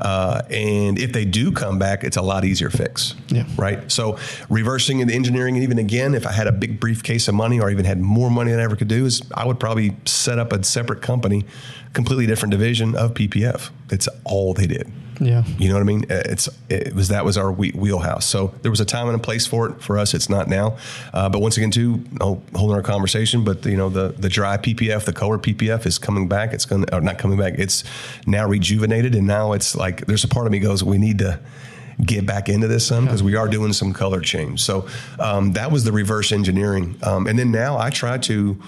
And if they do come back, it's a lot easier fix. Yeah. Right. So reversing into engineering, and even again, if I had a big briefcase of money or even had more money than I ever could do, is I would probably set up a separate company, completely different division of PPF. It's all they did. Yeah. You know what I mean? That was our wheelhouse. So there was a time and a place for it. For us, it's not now. But once again, too, holding our conversation, but the dry PPF, the color PPF is coming back. It's not coming back. It's now rejuvenated. And now it's like, there's a part of me goes, we need to get back into this some, because we are doing some color change. So that was the reverse engineering. And then now I try to,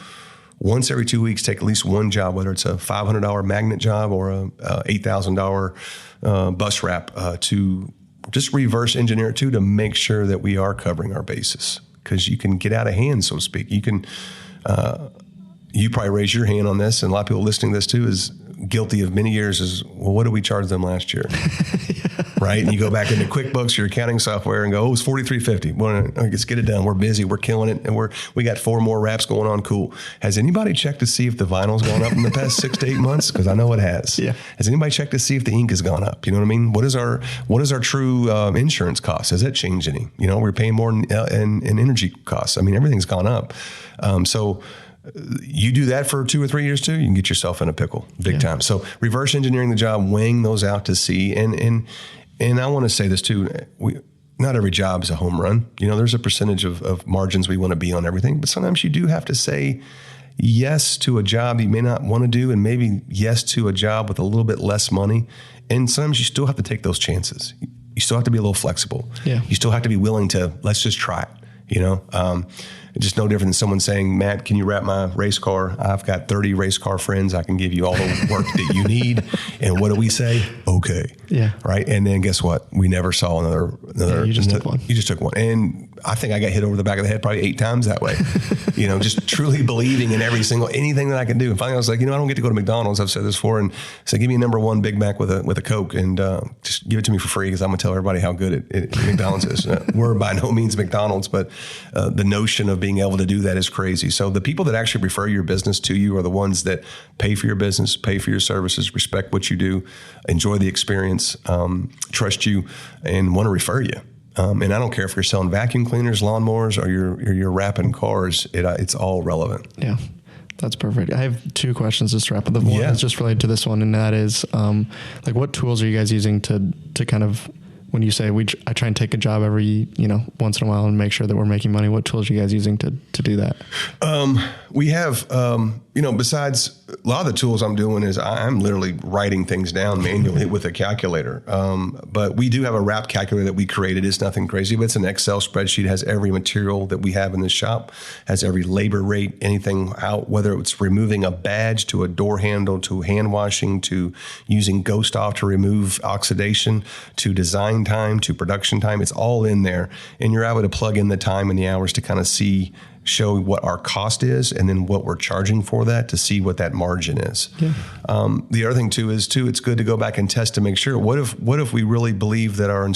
once every 2 weeks, take at least one job, whether it's a $500 magnet job or a $8,000 bus wrap, to just reverse engineer it too, to make sure that we are covering our bases, because you can get out of hand, so to speak. You can, you probably raise your hand on this, and a lot of people listening to this too is guilty of many years is, well, what did we charge them last year? Right? And you go back into QuickBooks, your accounting software, and go, oh, it's $4,350. Well, let's get it done. We're busy. We're killing it. And we got 4 more wraps going on. Cool. Has anybody checked to see if the vinyl's gone up in the past 6 to 8 months? Because I know it has. Yeah. Has anybody checked to see if the ink has gone up? You know what I mean? What is our true insurance cost? Has that changed any? We're paying more in energy costs. I mean, everything's gone up. So you do that for 2 or 3 years too, you can get yourself in a pickle big time. So reverse engineering the job, weighing those out to see. And I want to say this too, not every job is a home run. There's a percentage of margins we want to be on everything, but sometimes you do have to say yes to a job you may not want to do, and maybe yes to a job with a little bit less money. And sometimes you still have to take those chances. You still have to be a little flexible. Yeah. You still have to be willing to, let's just try it, just no different than someone saying, Matt, can you wrap my race car? I've got 30 race car friends. I can give you all the work that you need. And what do we say? Okay. Yeah. Right. And then guess what? We never saw another. Yeah, you just took one. You just took one. And I think I got hit over the back of the head probably 8 times that way. Just truly believing in anything that I can do. And finally I was like, I don't get to go to McDonald's. I've said this before. And so give me a number 1 Big Mac with a Coke, and just give it to me for free, because I'm going to tell everybody how good it McDonald's is. We're by no means McDonald's, but the notion of being able to do that is crazy. So the people that actually refer your business to you are the ones that pay for your business, pay for your services, respect what you do, enjoy the experience, trust you, and want to refer you. And I don't care if you're selling vacuum cleaners, lawnmowers, or you're wrapping cars. It's all relevant. Yeah, that's perfect. I have 2 questions just to wrap up. The one is just related to this one, and that is, what tools are you guys using to kind of, when you say I try and take a job every, once in a while and make sure that we're making money, what tools are you guys using to do that? We have, besides a lot of the tools I'm doing is I'm literally writing things down manually with a calculator. But we do have a wrap calculator that we created. It's nothing crazy, but it's an Excel spreadsheet. It has every material that we have in the shop, has every labor rate, anything out, whether it's removing a badge to a door handle, to hand washing, to using Ghost Off to remove oxidation, to design time, to production time. It's all in there. And you're able to plug in the time and the hours to kind of show what our cost is, and then what we're charging for that, to see what that margin is. Yeah. The other thing too is it's good to go back and test to make sure, what if we really believe that our 2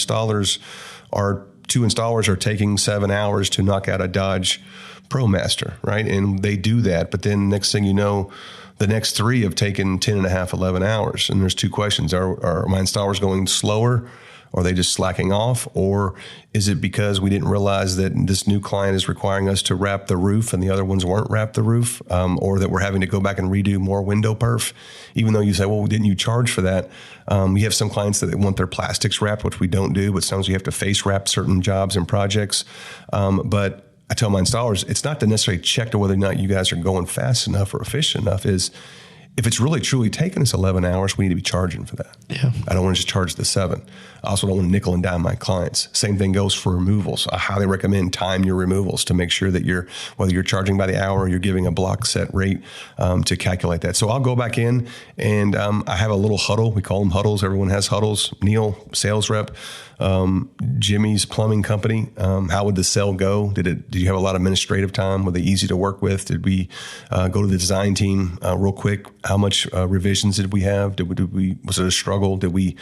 installers are taking 7 hours to knock out a Dodge ProMaster, right? And they do that, but then next thing you know, the next 3 have taken 10 and a half, 11 hours. And there's 2 questions. Are my installers going slower? Are they just slacking off? Or is it because we didn't realize that this new client is requiring us to wrap the roof and the other ones weren't wrapped the roof? Or that we're having to go back and redo more window perf, even though you say, well, didn't you charge for that? We have some clients that want their plastics wrapped, which we don't do, but sometimes we have to face wrap certain jobs and projects. But I tell my installers, it's not to necessarily check to whether or not you guys are going fast enough or efficient enough. Is if it's really truly taking us 11 hours, we need to be charging for that. Yeah. I don't want to just charge the 7. I also don't want to nickel and dime my clients. Same thing goes for removals. I highly recommend time your removals to make sure that whether you're charging by the hour or you're giving a block set rate to calculate that. So I'll go back in and I have a little huddle. We call them huddles. Everyone has huddles. Neil, sales rep, Jimmy's plumbing company. How would the sale go? Did you have a lot of administrative time? Were they easy to work with? Did we go to the design team real quick? How much revisions did we have? Was it a struggle? Did we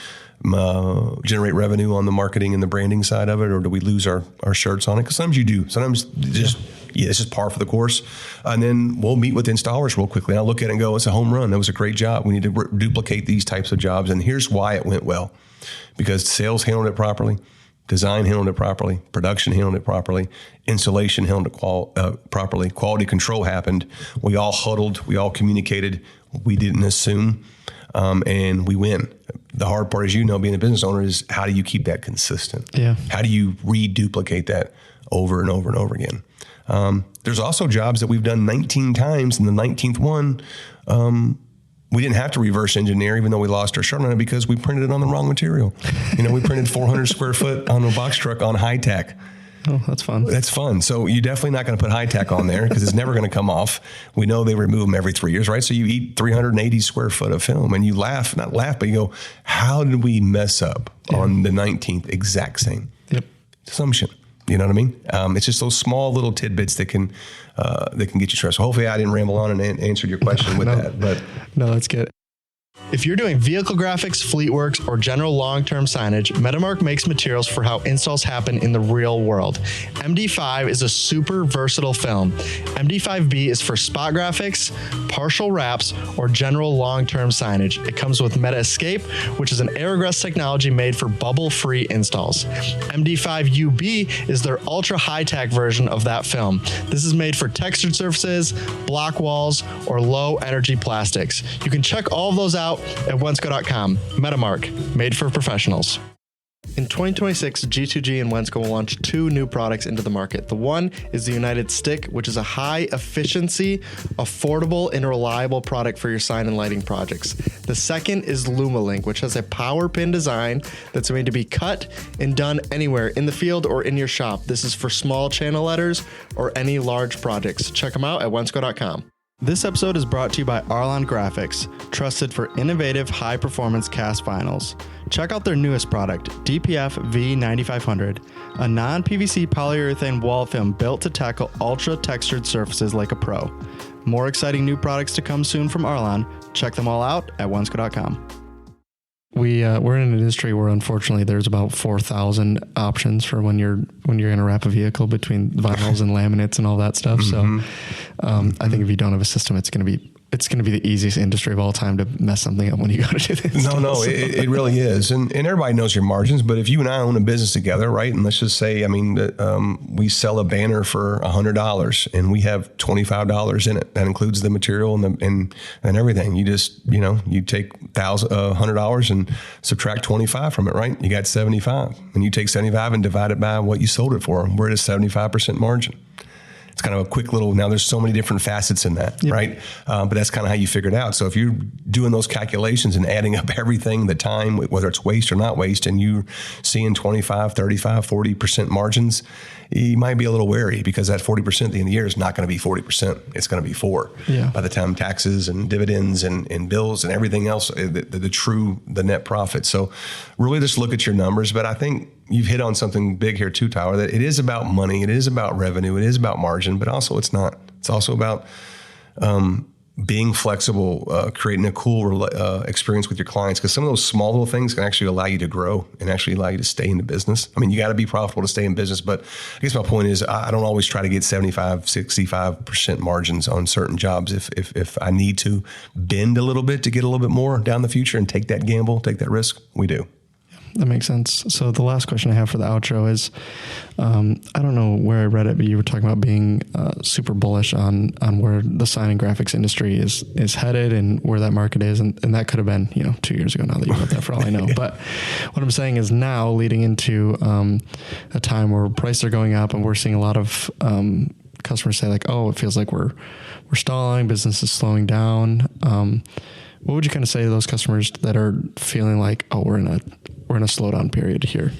generate revenue on the marketing and the branding side of it, or do we lose our shirts on it? Because sometimes you do. Sometimes just yeah, this is par for the course. And then we'll meet with installers real quickly. And I'll look at it and go, it's a home run. That was a great job. We need to duplicate these types of jobs. And here's why it went well. Because sales handled it properly, design handled it properly, production handled it properly, installation handled it properly, quality control happened. We all huddled, we all communicated, we didn't assume, and we win. The hard part, as you know, being a business owner, is how do you keep that consistent? Yeah. How do you reduplicate that over and over and over again? There's also jobs that we've done 19 times, and the 19th one, we didn't have to reverse engineer, even though we lost our shirt on it, because we printed it on the wrong material. We printed 400 square foot on a box truck on high tack. Oh, that's fun. That's fun. So you're definitely not going to put high tack on there because it's never going to come off. We know they remove them every 3 years, right? So you eat 380 square foot of film and you not laugh, but you go, how did we mess up on the 19th exact same? Yep. Assumption. You know what I mean? It's just those small little tidbits that can get you stressed. So hopefully I didn't ramble on and answered your question with that. But no, that's good. If you're doing vehicle graphics, fleet works, or general long-term signage, Metamark makes materials for how installs happen in the real world. MD5 is a super versatile film. MD5B is for spot graphics, partial wraps, or general long-term signage. It comes with Meta Escape, which is an aerogress technology made for bubble-free installs. MD5UB is their ultra high-tack version of that film. This is made for textured surfaces, block walls, or low-energy plastics. You can check all of those out at Wensco.com. Metamark, made for professionals. In 2026, G2G and Wensco will launch 2 new products into the market. The one is the United Stick, which is a high efficiency, affordable, and reliable product for your sign and lighting projects. The second is LumaLink, which has a power pin design that's made to be cut and done anywhere in the field or in your shop. This is for small channel letters or any large projects. Check them out at Wensco.com. This episode is brought to you by Arlon Graphics, trusted for innovative high-performance cast vinyls. Check out their newest product, DPF V9500, a non-PVC polyurethane wall film built to tackle ultra-textured surfaces like a pro. More exciting new products to come soon from Arlon. Check them all out at Wensco.com. We're in an industry where unfortunately there's about 4,000 options for when you're going to wrap a vehicle between vinyls and laminates and all that stuff. Mm-hmm. So I think if you don't have a system, it's going to be the easiest industry of all time to mess something up when you go to do this. No, it really is. And everybody knows your margins, but if you and I own a business together, right? And let's just say, we sell a banner for $100 and we have $25 in it. That includes the material and everything. You just, you take $100 and subtract 25 from it, right? You got 75, and you take 75 and divide it by what you sold it for. We're at a 75% margin. It's kind of a quick little, now there's so many different facets in that, yep. Right? But that's kind of how you figure it out. So if you're doing those calculations and adding up everything, the time, whether it's waste or not waste, and you're seeing 25, 35, 40% margins, you might be a little wary because that 40% at the end of the year is not going to be 40%. It's going to be 4% by the time taxes and dividends and bills and everything else, the net profit. So really just look at your numbers. But I think you've hit on something big here too, Tyler, that it is about money. It is about revenue. It is about margin, but also it's not. It's also about being flexible, creating a cool experience with your clients, because some of those small little things can actually allow you to grow and actually allow you to stay in the business. I mean, you got to be profitable to stay in business, but I guess my point is I don't always try to get 75, 65% margins on certain jobs. If I need to bend a little bit to get a little bit more down the future and take that gamble, take that risk, we do. That makes sense. So the last question I have for the outro is, I don't know where I read it, but you were talking about being super bullish on where the sign and graphics industry is headed and where that market is. And that could have been, 2 years ago now that you wrote that, for all I know. But what I'm saying is now leading into a time where prices are going up and we're seeing a lot of customers say like, oh, it feels like we're stalling, business is slowing down. What would you kind of say to those customers that are feeling like, oh, we're in a slowdown period here?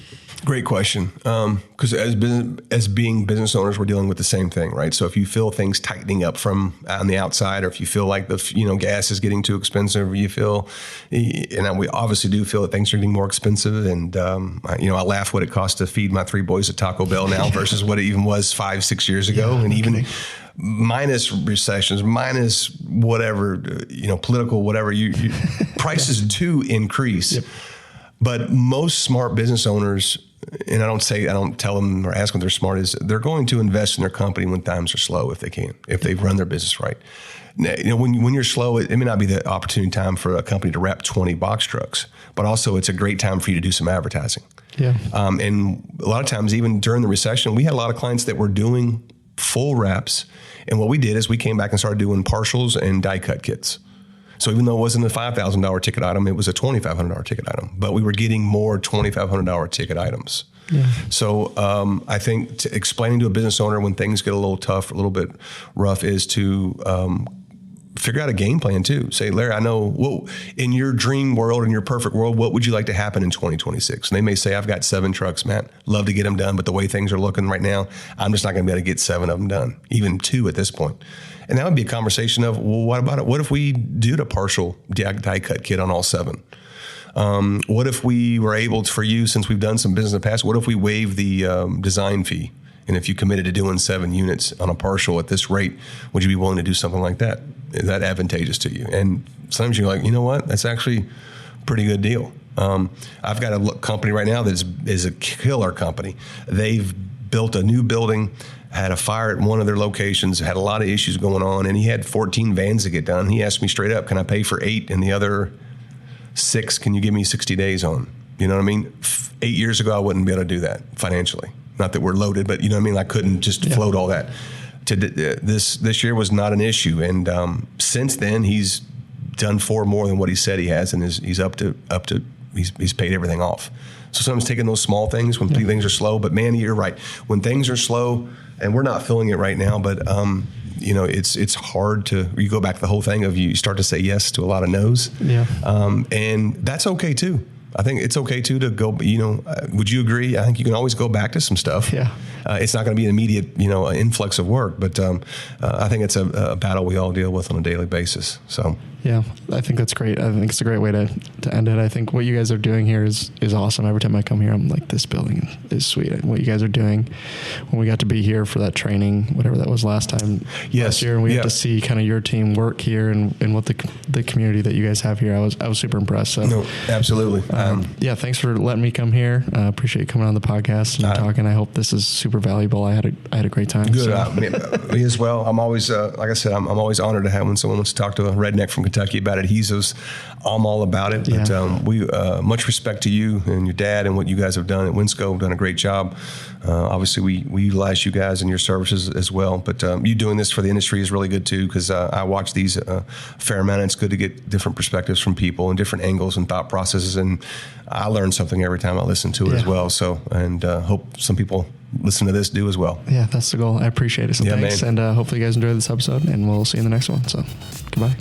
Great question. Because as being business owners, we're dealing with the same thing, right? So if you feel things tightening up from on the outside, or if you feel like gas is getting too expensive, or you feel, and we obviously do feel that things are getting more expensive. And I laugh what it costs to feed my 3 boys at Taco Bell now versus what it even was 5-6 years ago, and even minus recessions, minus whatever, political whatever, prices do increase. Yep. But most smart business owners, and I don't tell them or ask them if they're smart, is they're going to invest in their company when times are slow if they can, if they've run their business right. You know, when you're slow, it may not be the opportune time for a company to wrap 20 box trucks, but also it's a great time for you to do some advertising. Yeah. And a lot of times, even during the recession, we had a lot of clients that were doing full wraps. And what we did is we came back and started doing partials and die cut kits. So even though it wasn't a $5,000 ticket item, it was a $2,500 ticket item, but we were getting more $2,500 ticket items. Yeah. So I think explaining to a business owner when things get a little tough, a little bit rough, is to figure out a game plan too. Say, Larry, I know in your dream world, in your perfect world, what would you like to happen in 2026? And they may say, I've got 7 trucks, Matt. Love to get them done, but the way things are looking right now, I'm just not going to be able to get 7 of them done, even 2 at this point. And that would be a conversation of, well, what about it? What if we did a partial die cut kit on all 7? What if we were able to, for you, since we've done some business in the past, what if we waive the design fee? And if you committed to doing 7 units on a partial at this rate, would you be willing to do something like that? Is that advantageous to you? And sometimes you're like, you know what? That's actually a pretty good deal. I've got a company right now that is a killer company. They've built a new building, had a fire at one of their locations, had a lot of issues going on, and he had 14 vans to get done. He asked me straight up, can I pay for 8 and the other 6, can you give me 60 days on? You know what I mean? 8 years ago, I wouldn't be able to do that financially. Not that we're loaded, but you know what I mean? I couldn't just float all that. This year was not an issue. And since then, he's done 4 more than what he said he has, and he's up to he's paid everything off. So sometimes taking those small things when things are slow. But man, you're right. When things are slow, and we're not feeling it right now, but you know, it's hard to, you go back to the whole thing of you start to say yes to a lot of no's. Yeah. And that's okay too. I think it's okay too to go, you know, would you agree? I think you can always go back to some stuff. Yeah. It's not going to be an immediate, you know, influx of work, but I think it's a battle we all deal with on a daily basis. So. Yeah, I think that's great. I think it's a great way to end it. I think what you guys are doing here is awesome. Every time I come here, I'm like, this building is sweet. What you guys are doing, when we got to be here for that training, whatever that was last year, and we got to see kind of your team work here and what the community that you guys have here, I was super impressed. So, no, absolutely. Yeah, thanks for letting me come here. Appreciate you coming on the podcast and talking. I hope this is super valuable. I had a great time. Good. So. Me as well. I'm always, like I said, I'm always honored to have when someone wants to talk to a redneck from Kentucky about adhesives. I'm all about it. Yeah. But we much respect to you and your dad and what you guys have done at Wensco. Have done a great job. Obviously, we utilize you guys and your services as well. But you doing this for the industry is really good too, because I watch these a fair amount. And it's good to get different perspectives from people and different angles and thought processes. And I learn something every time I listen to it as well. So, and hope some people listen to this do as well. Yeah, that's the goal. I appreciate it. So thanks. Man. And hopefully you guys enjoyed this episode, and we'll see you in the next one. So goodbye.